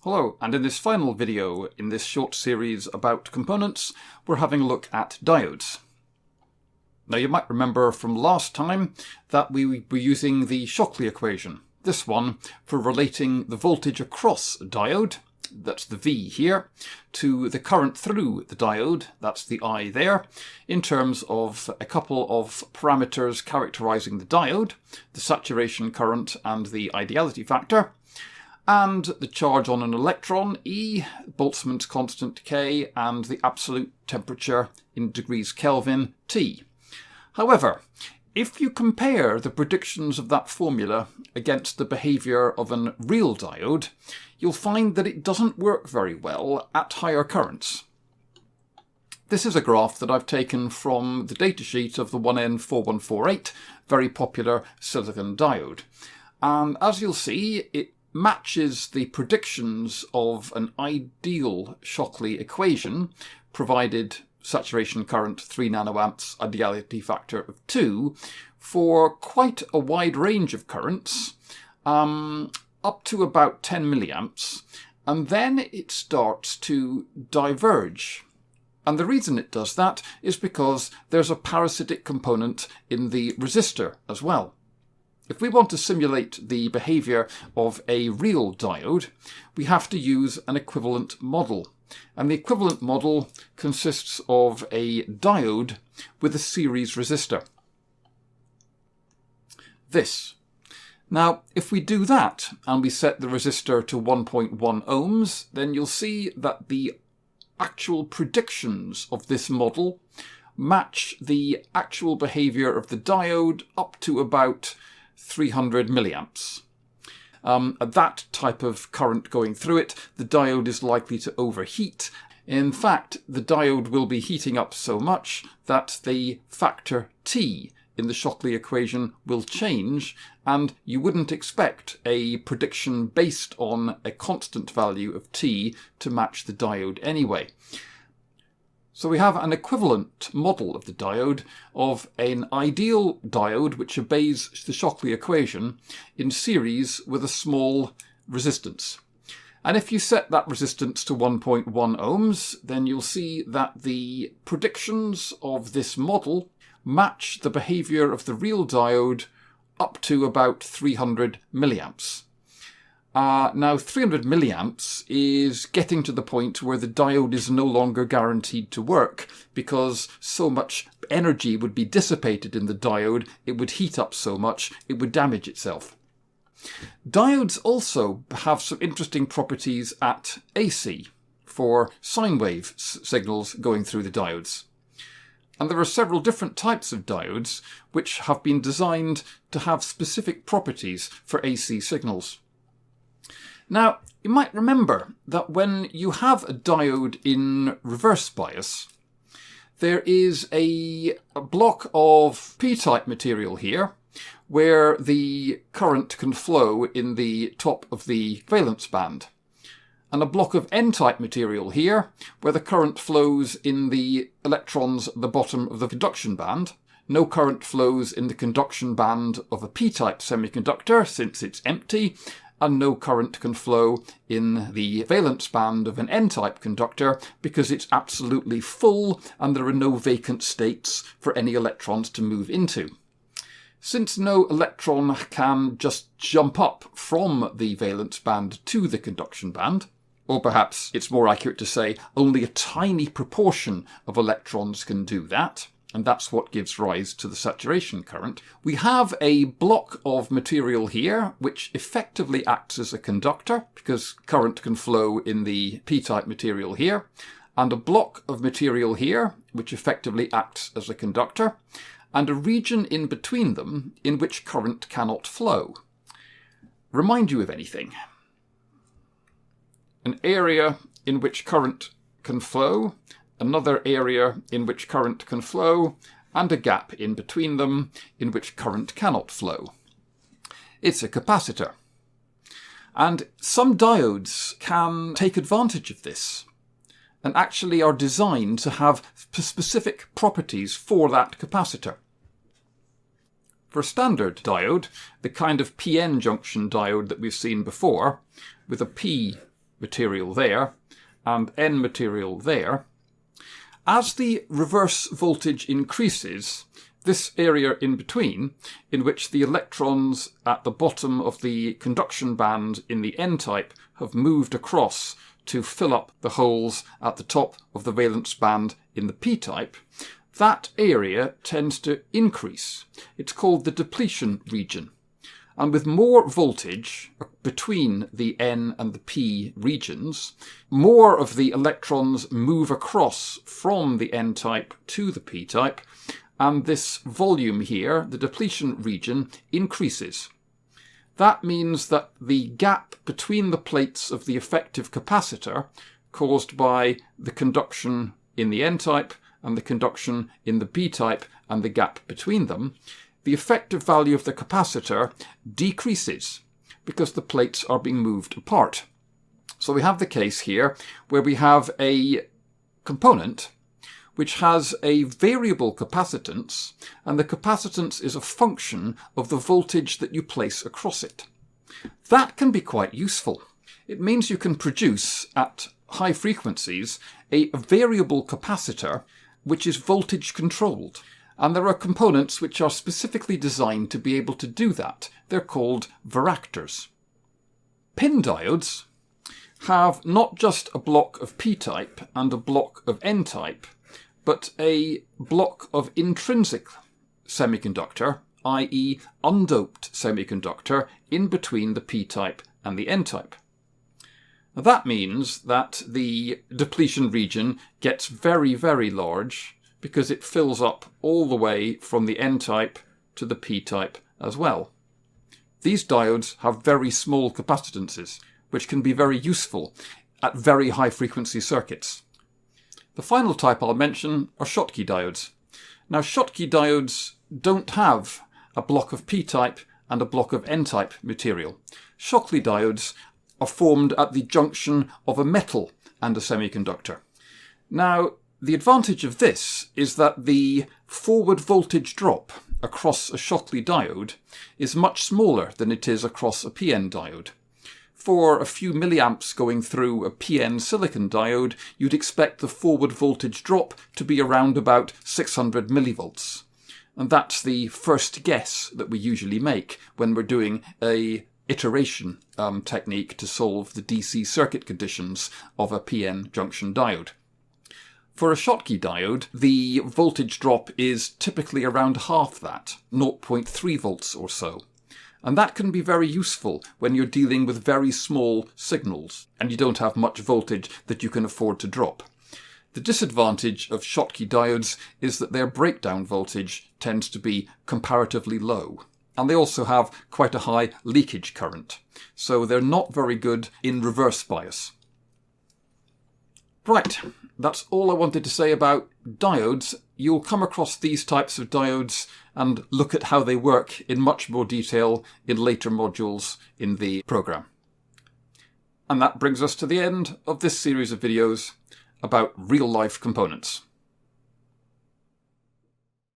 Hello, and in this final video in this short series about components, we're having a look at diodes. Now you might remember from last time that we were using the Schottky equation, this one for relating the voltage across a diode, that's the V here, to the current through the diode, that's the I there, in terms of a couple of parameters characterizing the diode, the saturation current and the ideality factor, and the charge on an electron, E, Boltzmann's constant, K, and the absolute temperature in degrees Kelvin, T. However, if you compare the predictions of that formula against the behaviour of a real diode, you'll find that it doesn't work very well at higher currents. This is a graph that I've taken from the datasheet of the 1N4148, very popular silicon diode. And as you'll see, it matches the predictions of an ideal Schottky equation, provided saturation current 3 nanoamps, ideality factor of 2, for quite a wide range of currents, up to about 10 milliamps, and then it starts to diverge. And the reason it does that is because there's a parasitic component in the resistor as well. If we want to simulate the behaviour of a real diode, we have to use an equivalent model. And the equivalent model consists of a diode with a series resistor. This. Now, if we do that, and we set the resistor to 1.1 ohms, then you'll see that the actual predictions of this model match the actual behaviour of the diode up to about 300 milliamps. At that type of current going through it, the diode is likely to overheat. In fact, the diode will be heating up so much that the factor T in the Schottky equation will change, and you wouldn't expect a prediction based on a constant value of T to match the diode anyway. So we have an equivalent model of the diode of an ideal diode which obeys the Schottky equation in series with a small resistance. And if you set that resistance to 1.1 ohms, then you'll see that the predictions of this model match the behaviour of the real diode up to about 300 milliamps. Now 300 milliamps is getting to the point where the diode is no longer guaranteed to work because so much energy would be dissipated in the diode, it would heat up so much, it would damage itself. Diodes also have some interesting properties at AC for sine wave signals going through the diodes. And there are several different types of diodes which have been designed to have specific properties for AC signals. Now, you might remember that when you have a diode in reverse bias, there is a block of P-type material here where the current can flow in the top of the valence band, and a block of N-type material here where the current flows in the electrons at the bottom of the conduction band. No current flows in the conduction band of a P-type semiconductor since it's empty, and no current can flow in the valence band of an N-type conductor because it's absolutely full and there are no vacant states for any electrons to move into. Since no electron can just jump up from the valence band to the conduction band, or perhaps it's more accurate to say only a tiny proportion of electrons can do that, and that's what gives rise to the saturation current, we have a block of material here which effectively acts as a conductor because current can flow in the P-type material here, and a block of material here which effectively acts as a conductor, and a region in between them in which current cannot flow. Remind you of anything? An area in which current can flow, another area in which current can flow, and a gap in between them in which current cannot flow. It's a capacitor. And some diodes can take advantage of this and actually are designed to have specific properties for that capacitor. For a standard diode, the kind of PN junction diode that we've seen before, with a P material there and N material there, as the reverse voltage increases, this area in between, in which the electrons at the bottom of the conduction band in the N-type have moved across to fill up the holes at the top of the valence band in the P-type, that area tends to increase. It's called the depletion region. And with more voltage between the N and the P regions, more of the electrons move across from the N-type to the P-type, and this volume here, the depletion region, increases. That means that the gap between the plates of the effective capacitor, caused by the conduction in the N-type and the conduction in the P-type and the gap between them, the effective value of the capacitor decreases because the plates are being moved apart. So we have the case here where we have a component which has a variable capacitance, and the capacitance is a function of the voltage that you place across it. That can be quite useful. It means you can produce, at high frequencies, a variable capacitor which is voltage controlled. And there are components which are specifically designed to be able to do that. They're called Varactors. Pin diodes have not just a block of P-type and a block of N-type, but a block of intrinsic semiconductor, i.e. undoped semiconductor, in between the P-type and the N-type. That means that the depletion region gets very, very large because it fills up all the way from the N-type to the P-type as well. These diodes have very small capacitances, which can be very useful at very high frequency circuits. The final type I'll mention are Schottky diodes. Now, Schottky diodes don't have a block of P-type and a block of N-type material. Schottky diodes are formed at the junction of a metal and a semiconductor. Now, the advantage of this is that the forward voltage drop across a Schottky diode is much smaller than it is across a PN diode. For a few milliamps going through a PN silicon diode, you'd expect the forward voltage drop to be around about 600 millivolts. And that's the first guess that we usually make when we're doing a iteration technique to solve the DC circuit conditions of a PN junction diode. For a Schottky diode, the voltage drop is typically around half that, 0.3 volts or so. And that can be very useful when you're dealing with very small signals and you don't have much voltage that you can afford to drop. The disadvantage of Schottky diodes is that their breakdown voltage tends to be comparatively low. And they also have quite a high leakage current. So they're not very good in reverse bias. Right, that's all I wanted to say about diodes. You'll come across these types of diodes and look at how they work in much more detail in later modules in the program. And that brings us to the end of this series of videos about real-life components.